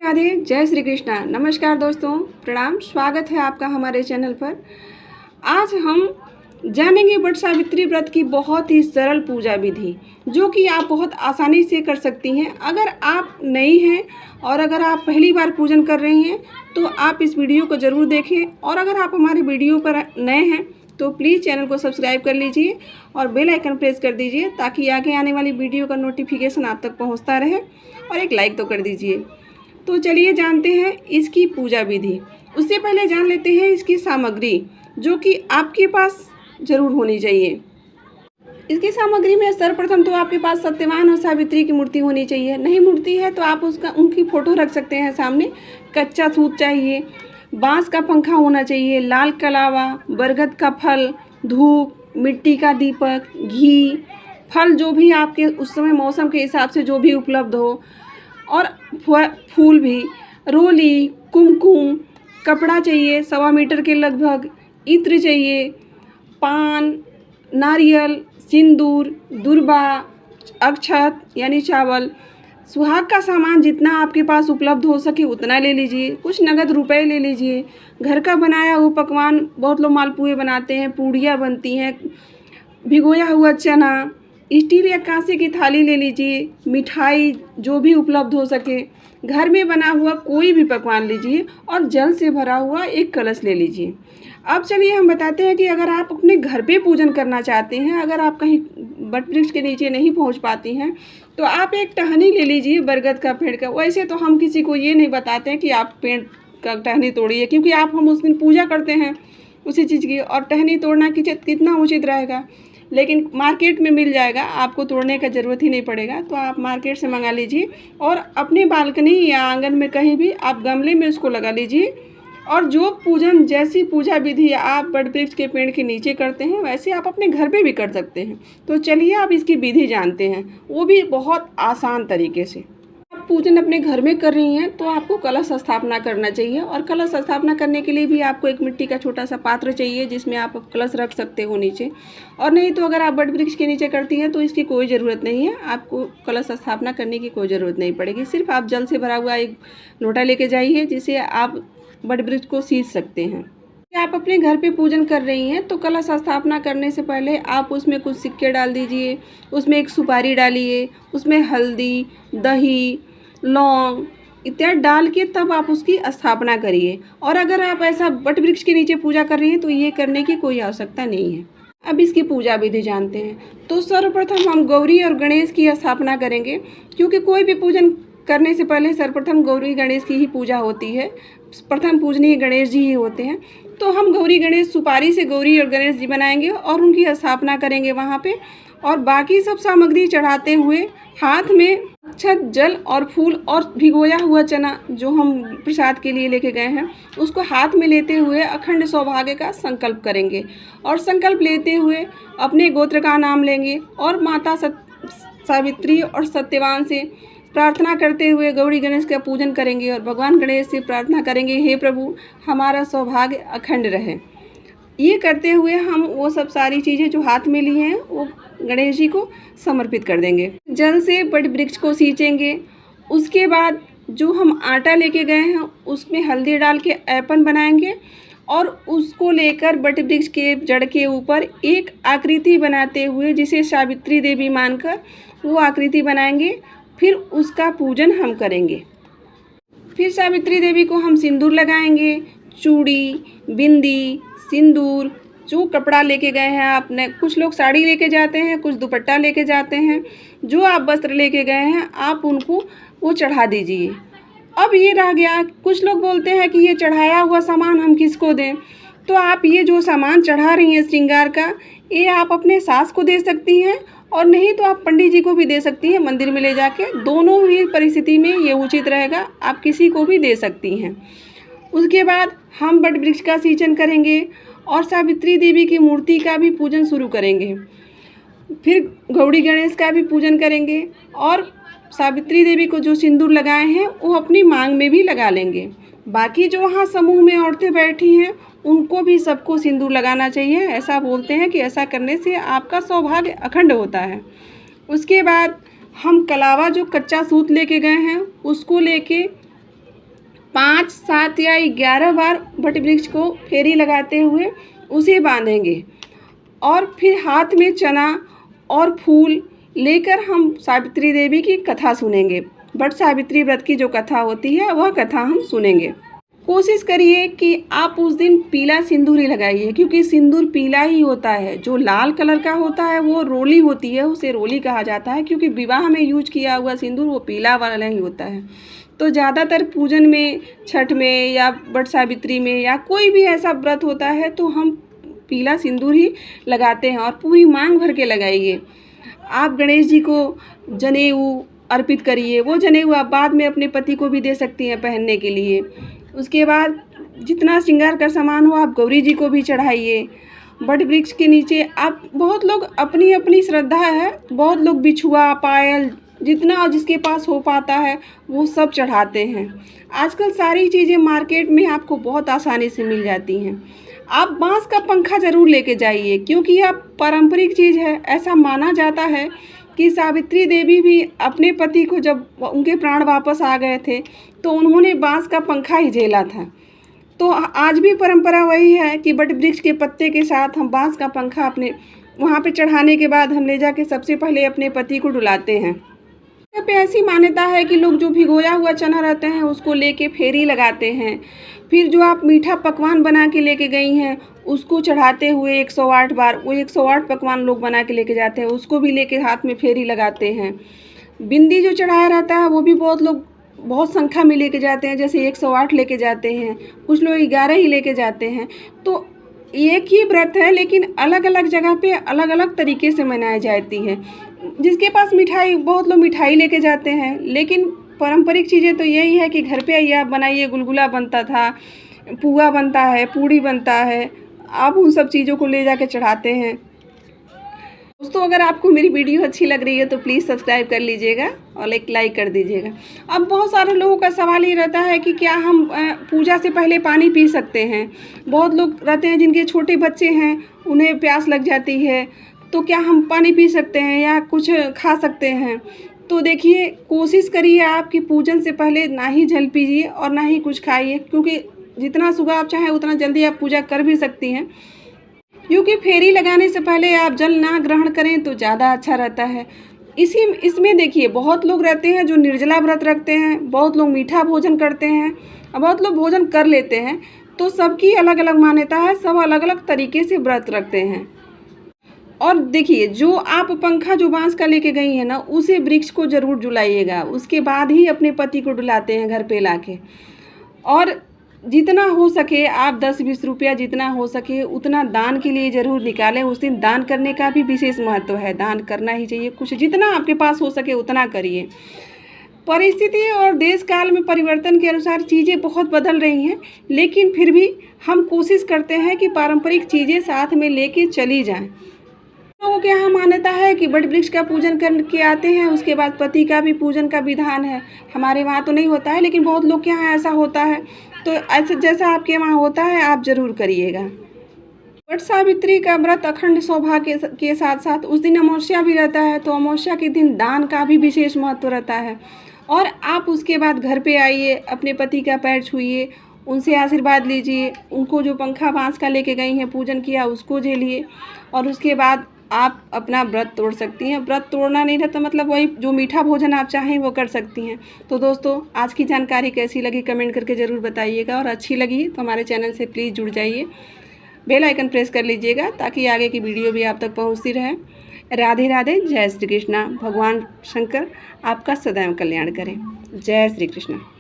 राधे, जय श्री कृष्णा। नमस्कार दोस्तों, प्रणाम, स्वागत है आपका हमारे चैनल पर। आज हम जानेंगे वट सावित्री व्रत की बहुत ही सरल पूजा विधि, जो कि आप बहुत आसानी से कर सकती हैं। अगर आप नई हैं और अगर आप पहली बार पूजन कर रही हैं तो आप इस वीडियो को ज़रूर देखें, और अगर आप हमारे वीडियो पर नए हैं तो प्लीज़ चैनल को सब्सक्राइब कर लीजिए और बेल आइकन प्रेस कर दीजिए, ताकि आगे आने वाली वीडियो का नोटिफिकेशन आप तक पहुंचता रहे, और एक लाइक तो कर दीजिए। तो चलिए जानते हैं इसकी पूजा विधि। उससे पहले जान लेते हैं इसकी सामग्री, जो कि आपके पास ज़रूर होनी चाहिए। इसकी सामग्री में सर्वप्रथम तो आपके पास सत्यवान और सावित्री की मूर्ति होनी चाहिए। नहीं मूर्ति है तो आप उनकी फ़ोटो रख सकते हैं सामने। कच्चा सूत चाहिए, बांस का पंखा होना चाहिए, लाल कलावा, बरगद का फल, धूप, मिट्टी का दीपक, घी, फल जो भी आपके उस समय मौसम के हिसाब से जो भी उपलब्ध हो, और फूल भी, रोली, कुमकुम, कपड़ा चाहिए 1.25 मीटर के लगभग, इत्र चाहिए, पान, नारियल, सिंदूर, दुर्बा, अक्षत यानी चावल, सुहाग का सामान जितना आपके पास उपलब्ध हो सके उतना ले लीजिए। कुछ नगद रुपए ले लीजिए। घर का बनाया हुआ पकवान, बहुत लोग मालपुए बनाते हैं, पूड़ियाँ बनती हैं, भिगोया हुआ चना, स्टील या कांसे की थाली ले लीजिए, मिठाई जो भी उपलब्ध हो सके, घर में बना हुआ कोई भी पकवान लीजिए, और जल से भरा हुआ एक कलश ले लीजिए। अब चलिए हम बताते हैं कि अगर आप अपने घर पे पूजन करना चाहते हैं, अगर आप कहीं वट वृक्ष के नीचे नहीं पहुंच पाती हैं, तो आप एक टहनी ले लीजिए बरगद का पेड़ का। वैसे तो हम किसी को ये नहीं बताते हैं कि आप पेड़ का टहनी तोड़िए, क्योंकि हम उस दिन पूजा करते हैं उसी चीज़ की, और टहनी तोड़ना कितना उचित रहेगा। लेकिन मार्केट में मिल जाएगा, आपको तोड़ने का ज़रूरत ही नहीं पड़ेगा, तो आप मार्केट से मंगा लीजिए, और अपने बालकनी या आंगन में कहीं भी आप गमले में उसको लगा लीजिए। और जो पूजन जैसी पूजा विधि आप वट वृक्ष के पेड़ के नीचे करते हैं, वैसे आप अपने घर पे भी कर सकते हैं। तो चलिए आप इसकी विधि जानते हैं, वो भी बहुत आसान तरीके से। आप पूजन अपने घर में कर रही हैं तो आपको कलश स्थापना करना चाहिए, और कलश स्थापना करने के लिए भी आपको एक मिट्टी का छोटा सा पात्र चाहिए, जिसमें आप कलश रख सकते हो नीचे। और नहीं तो अगर आप वट वृक्ष के नीचे करती हैं तो इसकी कोई ज़रूरत नहीं है, आपको कलश स्थापना करने की कोई ज़रूरत नहीं पड़ेगी। सिर्फ आप जल से भरा हुआ एक लोटा लेके जाइए, जिसे आप वट वृक्ष को सींच सकते हैं। आप अपने घर पे पूजन कर रही हैं तो कलश स्थापना करने से पहले आप उसमें कुछ सिक्के डाल दीजिए, उसमें एक सुपारी डालिए, उसमें हल्दी, दही, लौंग इत्यादि डाल के तब आप उसकी स्थापना करिए। और अगर आप ऐसा वट वृक्ष के नीचे पूजा कर रही हैं तो ये करने की कोई आवश्यकता नहीं है। अब इसकी पूजा विधि जानते हैं। तो सर्वप्रथम हम गौरी और गणेश की स्थापना करेंगे, क्योंकि कोई भी पूजन करने से पहले सर्वप्रथम गौरी गणेश की ही पूजा होती है। प्रथम पूजनीय गणेश जी ही होते हैं। तो हम गौरी गणेश सुपारी से गौरी और गणेश जी बनाएंगे और उनकी स्थापना करेंगे वहाँ पे। और बाकी सब सामग्री चढ़ाते हुए हाथ में अक्षत, जल और फूल और भिगोया हुआ चना जो हम प्रसाद के लिए लेके गए हैं, उसको हाथ में लेते हुए अखंड सौभाग्य का संकल्प करेंगे। और संकल्प लेते हुए अपने गोत्र का नाम लेंगे, और माता सावित्री और सत्यवान से प्रार्थना करते हुए गौरी गणेश का पूजन करेंगे, और भगवान गणेश से प्रार्थना करेंगे, हे प्रभु हमारा सौभाग्य अखंड रहे। ये करते हुए हम वो सब सारी चीज़ें जो हाथ में ली हैं वो गणेश जी को समर्पित कर देंगे। जल से वट वृक्ष को सींचेंगे। उसके बाद जो हम आटा लेके गए हैं उसमें हल्दी डाल के ऐपन बनाएंगे, और उसको लेकर वट वृक्ष के जड़ के ऊपर एक आकृति बनाते हुए, जिसे सावित्री देवी मानकर वो आकृति बनाएंगे। फिर उसका पूजन हम करेंगे। फिर सावित्री देवी को हम सिंदूर लगाएंगे। चूड़ी, बिंदी, सिंदूर, जो कपड़ा लेके गए हैं आपने, कुछ लोग साड़ी लेके जाते हैं, कुछ दुपट्टा लेके जाते हैं, जो आप वस्त्र लेके गए हैं आप उनको वो चढ़ा दीजिए। अब ये रह गया, कुछ लोग बोलते हैं कि ये चढ़ाया हुआ सामान हम किसको दें। तो आप ये जो सामान चढ़ा रही हैं श्रृंगार का, ये आप अपने सास को दे सकती हैं, और नहीं तो आप पंडित जी को भी दे सकती हैं मंदिर में ले जाके। दोनों ही परिस्थिति में ये उचित रहेगा, आप किसी को भी दे सकती हैं। उसके बाद हम वट वृक्ष का सिंचन करेंगे और सावित्री देवी की मूर्ति का भी पूजन शुरू करेंगे। फिर गौरी गणेश का भी पूजन करेंगे, और सावित्री देवी को जो सिंदूर लगाए हैं वो अपनी मांग में भी लगा लेंगे। बाकी जो वहाँ समूह में औरतें बैठी हैं उनको भी सबको सिंदूर लगाना चाहिए। ऐसा बोलते हैं कि ऐसा करने से आपका सौभाग्य अखंड होता है। उसके बाद हम कलावा जो कच्चा सूत लेके गए हैं उसको लेके 5, 7 या 11 बार वट वृक्ष को फेरी लगाते हुए उसे बांधेंगे और फिर हाथ में चना और फूल लेकर हम सावित्री देवी की कथा सुनेंगे। वट सावित्री व्रत की जो कथा होती है वह कथा हम सुनेंगे। कोशिश करिए कि आप उस दिन पीला सिंदूर ही लगाइए, क्योंकि सिंदूर पीला ही होता है। जो लाल कलर का होता है वो रोली होती है, उसे रोली कहा जाता है, क्योंकि विवाह में यूज किया हुआ सिंदूर वो पीला वाला ही होता है। तो ज़्यादातर पूजन में, छठ में या वट सावित्री में या कोई भी ऐसा व्रत होता है तो हम पीला सिंदूर ही लगाते हैं और पूरी मांग भर के लगाइए। आप गणेश जी को जनेऊ अर्पित करिए, वो जनेऊ आप बाद में अपने पति को भी दे सकती हैं पहनने के लिए। उसके बाद जितना श्रृंगार का सामान हो आप गौरी जी को भी चढ़ाइए। वट वृक्ष के नीचे आप, बहुत लोग अपनी अपनी श्रद्धा है, बहुत लोग बिछुआ, पायल, जितना जिसके पास हो पाता है वो सब चढ़ाते हैं। आजकल सारी चीज़ें मार्केट में आपको बहुत आसानी से मिल जाती हैं। आप बांस का पंखा ज़रूर लेके जाइए, क्योंकि यह पारंपरिक चीज़ है। ऐसा माना जाता है कि सावित्री देवी भी अपने पति को, जब उनके प्राण वापस आ गए थे, तो उन्होंने बांस का पंखा ही झेला था। तो आज भी परंपरा वही है कि वट वृक्ष के पत्ते के साथ हम बांस का पंखा अपने वहाँ पे चढ़ाने के बाद हम ले जाके सबसे पहले अपने पति को डुलाते हैं। यहाँ पे ऐसी मान्यता है कि लोग जो भिगोया हुआ चना रहते हैं उसको लेके फेरी लगाते हैं। फिर जो आप मीठा पकवान बना के लेके गई हैं उसको चढ़ाते हुए 108 बार, वो 108 पकवान लोग बना के लेके जाते हैं, उसको भी लेके हाथ में फेरी लगाते हैं। बिंदी जो चढ़ाया रहता है वो भी बहुत लोग बहुत संख्या में लेके जाते हैं, जैसे 108 लेके जाते हैं, कुछ लोग 11 ही लेके जाते हैं। तो एक ही व्रत है लेकिन अलग अलग जगह पे अलग अलग तरीके से मनाई जाती है। जिसके पास मिठाई, बहुत लोग मिठाई लेके जाते हैं, लेकिन पारंपरिक चीज़ें तो यही है कि घर पे आइए आप बनाइए। गुलगुला बनता था, पुआ बनता है, पूड़ी बनता है, आप उन सब चीज़ों को ले जाके चढ़ाते हैं। दोस्तों, अगर आपको मेरी वीडियो अच्छी लग रही है तो प्लीज़ सब्सक्राइब कर लीजिएगा और एक लाइक कर दीजिएगा। अब बहुत सारे लोगों का सवाल ये रहता है कि क्या हम पूजा से पहले पानी पी सकते हैं। बहुत लोग रहते हैं जिनके छोटे बच्चे हैं, उन्हें प्यास लग जाती है, तो क्या हम पानी पी सकते हैं या कुछ खा सकते हैं। तो देखिए, कोशिश करिए आप कि पूजन से पहले ना ही जल पीजिए और ना ही कुछ खाइए, क्योंकि जितना सुबह आप चाहें उतना जल्दी आप पूजा कर भी सकती हैं। क्योंकि फेरी लगाने से पहले आप जल ना ग्रहण करें तो ज़्यादा अच्छा रहता है। इसमें देखिए, बहुत लोग रहते हैं जो निर्जला व्रत रखते हैं, बहुत लोग मीठा भोजन करते हैं और बहुत लोग भोजन कर लेते हैं। तो सबकी अलग अलग मान्यता है, सब अलग अलग तरीके से व्रत रखते हैं। और देखिए, जो आप पंखा जो बांस का लेके गई हैं ना, उसे वृक्ष को ज़रूर डुलाइएगा, उसके बाद ही अपने पति को डुलाते हैं घर पे लाके। और जितना हो सके आप 10-20 रुपया जितना हो सके उतना दान के लिए ज़रूर निकालें। उस दिन दान करने का भी विशेष महत्व है, दान करना ही चाहिए। कुछ जितना आपके पास हो सके उतना करिए। परिस्थिति और देश काल में परिवर्तन के अनुसार चीज़ें बहुत बदल रही हैं, लेकिन फिर भी हम कोशिश करते हैं कि पारंपरिक चीज़ें साथ में लेके चली जाएं। लोगों के यहाँ मान्यता है कि वट वृक्ष का पूजन करके आते हैं, उसके बाद पति का भी पूजन का विधान है। हमारे वहाँ तो नहीं होता है, लेकिन बहुत लोग के यहाँ ऐसा होता है। तो ऐसे जैसा आपके वहाँ होता है आप ज़रूर करिएगा। वट सावित्री का व्रत अखंड सौभाग्य के साथ साथ उस दिन अमावस्या भी रहता है, तो अमावस्या के दिन दान का भी विशेष महत्व रहता है। और आप उसके बाद घर पे आइए, अपने पति का पैर छूइए, उनसे आशीर्वाद लीजिए, उनको जो पंखा बांस का लेके गई हैं पूजन किया उसको झेलिए, और उसके बाद आप अपना व्रत तोड़ सकती हैं। व्रत तोड़ना नहीं रहता, मतलब वही जो मीठा भोजन आप चाहें वो कर सकती हैं। तो दोस्तों, आज की जानकारी कैसी लगी कमेंट करके ज़रूर बताइएगा, और अच्छी लगी तो हमारे चैनल से प्लीज़ जुड़ जाइए, बेल आइकन प्रेस कर लीजिएगा ताकि आगे की वीडियो भी आप तक पहुंचती रहे। राधे राधे, जय श्री कृष्णा। भगवान शंकर आपका सदैव कल्याण करें। जय श्री कृष्ण।